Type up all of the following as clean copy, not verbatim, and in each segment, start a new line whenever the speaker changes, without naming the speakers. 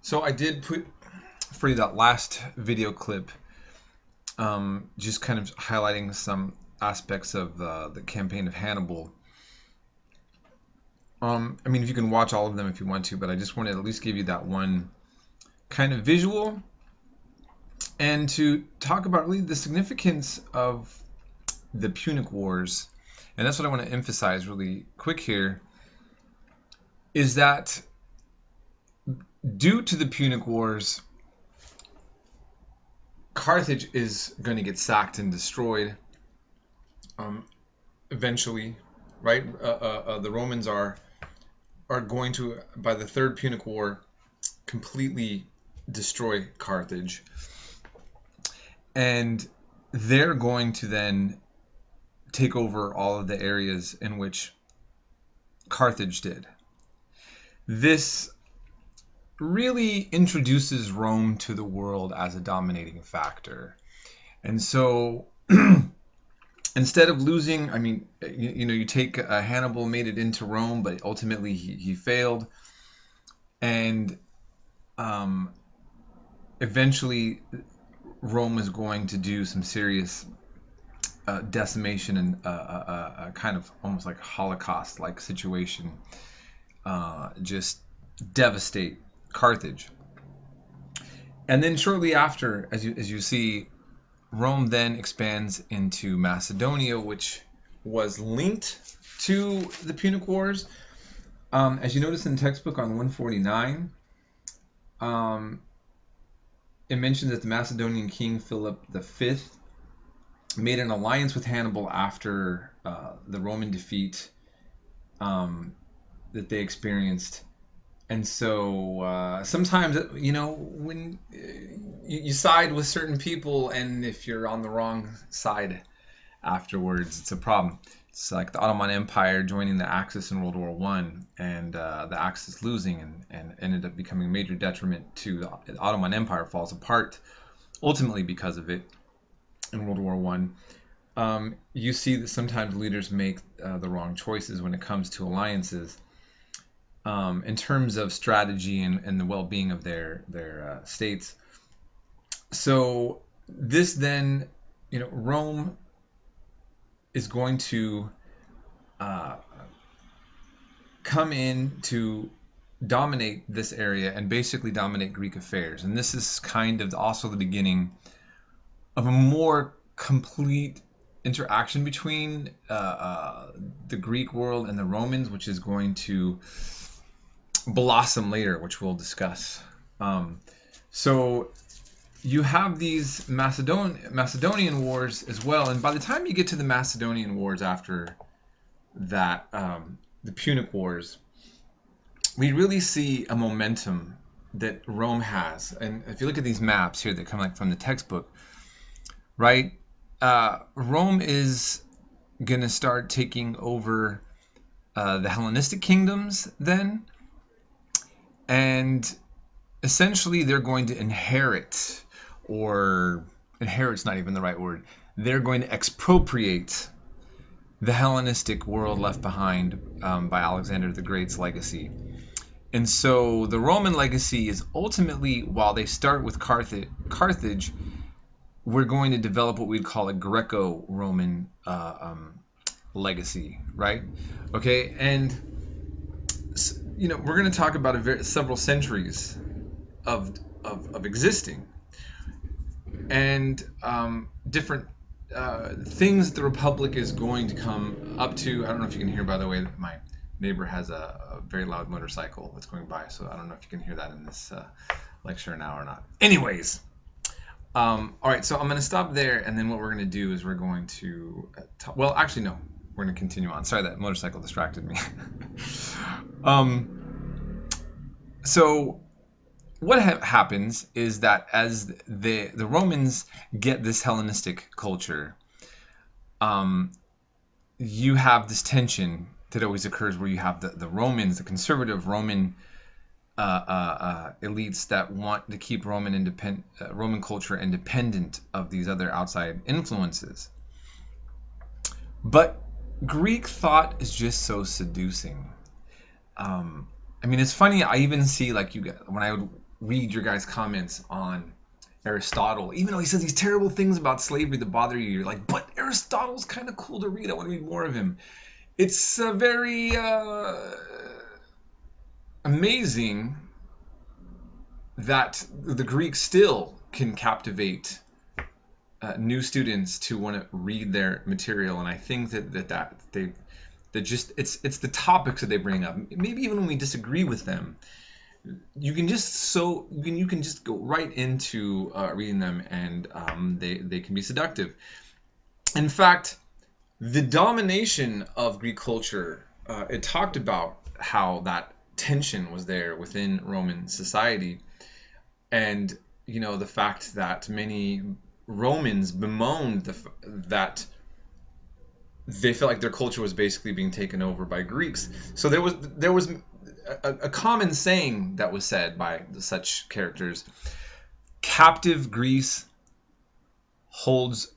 So I did put for you that last video clip, just kind of highlighting some aspects of the campaign of Hannibal. I mean, if you can watch all of them if you want to, but I just wanted to at least give you that one kind of visual and to talk about really the significance of the Punic Wars. And that's what I want to emphasize really quick here, is that due to the Punic Wars, Carthage is going to get sacked and destroyed eventually, right? The Romans are going to, by the Third Punic War, completely destroy Carthage. And they're going to then take over all of the areas in which Carthage did. This really introduces Rome to the world as a dominating factor. And so instead of losing, I mean, you take Hannibal made it into Rome, but ultimately he failed. And eventually Rome is going to do some serious decimation and kind of almost like Holocaust-like situation, just devastate Carthage. And then shortly after, as you see, Rome then expands into Macedonia, which was linked to the Punic Wars. As you notice in the textbook on 149, it mentions that the Macedonian king Philip V made an alliance with Hannibal after the Roman defeat that they experienced. And so sometimes, when you side with certain people, and if you're on the wrong side afterwards, it's a problem. It's like the Ottoman Empire joining the Axis in World War I, and the Axis losing and ended up becoming a major detriment to the Ottoman Empire, falls apart ultimately because of it in World War I. You see that sometimes leaders make the wrong choices when it comes to alliances. In terms of strategy and the well-being of their states. So this then, Rome is going to come in to dominate this area and basically dominate Greek affairs. And this is kind of also the beginning of a more complete interaction between the Greek world and the Romans, which is going to blossom later, which we'll discuss. So you have these Macedonian wars as well, and by the time you get to the Macedonian wars after that, the Punic Wars, we really see a momentum that Rome has. And if you look at these maps here that come like from the textbook, right? Rome is going to start taking over the Hellenistic kingdoms then. And essentially they're going to inherit, or inherit's not even the right word, they're going to expropriate the Hellenistic world left behind by Alexander the Great's legacy. And so the Roman legacy is ultimately, while they start with Carthage, we're going to develop what we'd call a Greco-Roman legacy, right? Okay, and we're going to talk about several centuries of existing and different things that the Republic is going to come up to. I don't know if you can hear, by the way, that my neighbor has a very loud motorcycle that's going by, so I don't know if you can hear that in this lecture now or not. Anyways, all right, so I'm going to stop there, and then what we're going to do is we're going to well, actually, no. We're going to continue on. Sorry, that motorcycle distracted me. So what happens is that as the Romans get this Hellenistic culture, you have this tension that always occurs where you have the Romans, the conservative Roman elites that want to keep Roman culture independent of these other outside influences. But Greek thought is just so seducing. I mean, it's funny. I even see, like, when I would read your guys' comments on Aristotle. Even though he says these terrible things about slavery that bother you, you're like, but Aristotle's kind of cool to read. I want to read more of him. It's very amazing that the Greek still can captivate new students to want to read their material, and I think that just it's the topics that they bring up. Maybe even when we disagree with them, you can just go right into reading them, and they can be seductive. In fact, the domination of Greek culture, it talked about how that tension was there within Roman society, and the fact that many Romans bemoaned that they felt like their culture was basically being taken over by Greeks. So there was a common saying that was said by such characters: captive Greece holds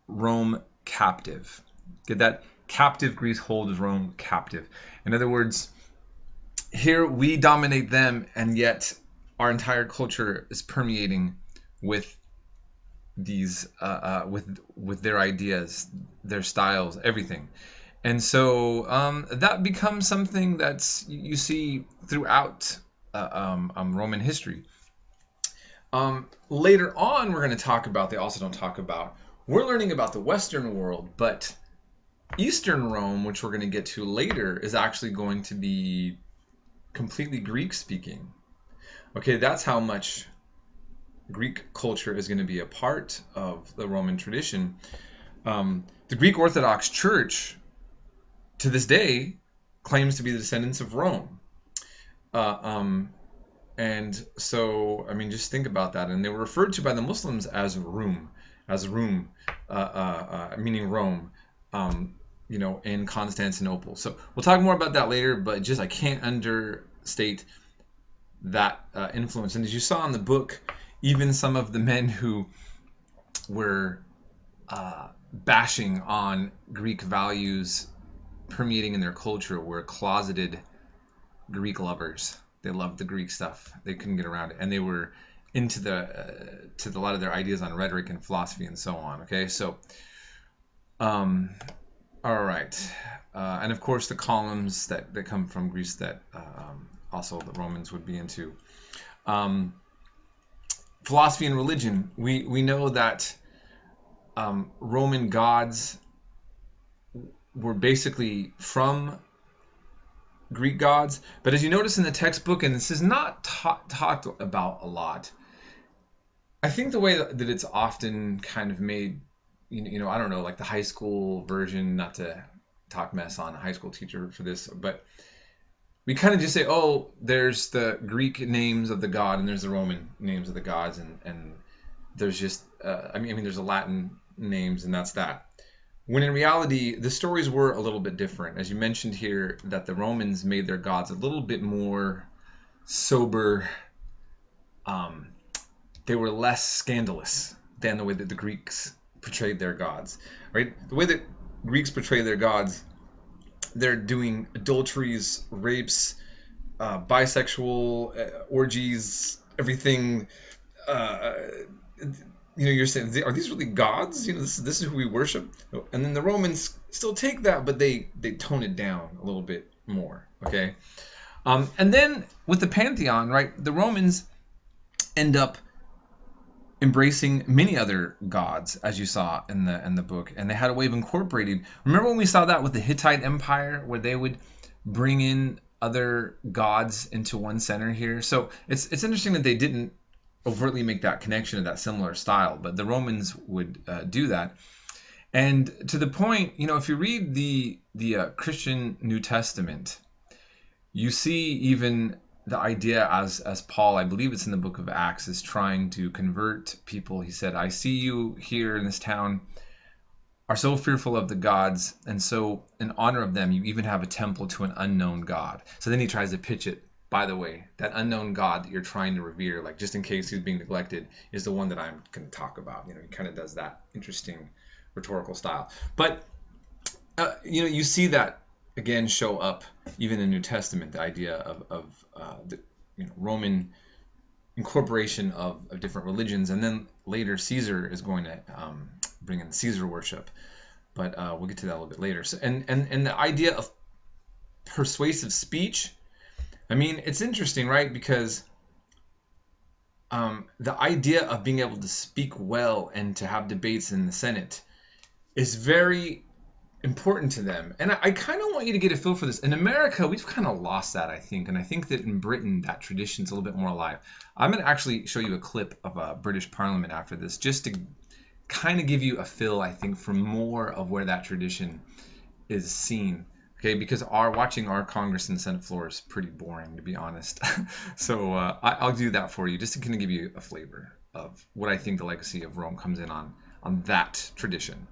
Rome captive. Get that? Captive Greece holds Rome captive. In other words, here we dominate them, and yet our entire culture is permeating with these with their ideas, their styles, everything. And so that becomes something that you see throughout Roman history. Later on, we're going to talk about, they also don't talk about, we're learning about the Western world, but Eastern Rome, which we're going to get to later, is actually going to be completely Greek speaking. Okay, that's how much Greek culture is going to be a part of the Roman tradition. The Greek Orthodox Church, to this day, claims to be the descendants of Rome. And so, I mean, just think about that. And they were referred to by the Muslims as Rum, meaning Rome, in Constantinople. So we'll talk more about that later, but just I can't understate that influence. And as you saw in the book, even some of the men who were bashing on Greek values permeating in their culture were closeted Greek lovers. They loved the Greek stuff. They couldn't get around it, and they were into a lot of their ideas on rhetoric and philosophy and so on. Okay, so all right, and of course the columns that come from Greece that also the Romans would be into. Philosophy and religion. We know that Roman gods were basically from Greek gods, but as you notice in the textbook, and this is not talked about a lot, I think the way that it's often kind of made, I don't know, like the high school version, not to talk mess on a high school teacher for this, but we kind of just say, oh, there's the Greek names of the god and there's the Roman names of the gods, and there's just, there's the Latin names, and that's that. When in reality, the stories were a little bit different. As you mentioned here, that the Romans made their gods a little bit more sober. They were less scandalous than the way that the Greeks portrayed their gods. Right? The way that Greeks portray their gods, they're doing adulteries, rapes, bisexual orgies, everything. You're saying, are these really gods? This is who we worship. And then the Romans still take that, but they tone it down a little bit more. Okay, and then with the pantheon, right? The Romans end up embracing many other gods, as you saw in the book, and they had a way of incorporating. Remember when we saw that with the Hittite Empire, where they would bring in other gods into one center here? So it's interesting that they didn't overtly make that connection of that similar style, but the Romans would do that. And to the point, if you read the Christian New Testament, you see even the idea as Paul, I believe it's in the book of Acts, is trying to convert people. He said, I see you here in this town are so fearful of the gods, and so in honor of them, you even have a temple to an unknown God. So then he tries to pitch it. By the way, that unknown God that you're trying to revere, like just in case he's being neglected, is the one that I'm going to talk about. He kind of does that interesting rhetorical style. But, you see that again show up even in the New Testament, the idea of the Roman, incorporation of different religions, and then later Caesar is going to bring in Caesar worship. But we'll get to that a little bit later. So, and the idea of persuasive speech, I mean, it's interesting, right? Because the idea of being able to speak well and to have debates in the Senate is very important to them. And I kind of want you to get a feel for this. In America, we've kind of lost that, I think. And I think that in Britain, that tradition's a little bit more alive. I'm going to actually show you a clip of a British Parliament after this, just to kind of give you a feel, I think, for more of where that tradition is seen. Okay, because watching our Congress and Senate floor is pretty boring, to be honest. So I'll do that for you, just to kind of give you a flavor of what I think the legacy of Rome comes in on that tradition.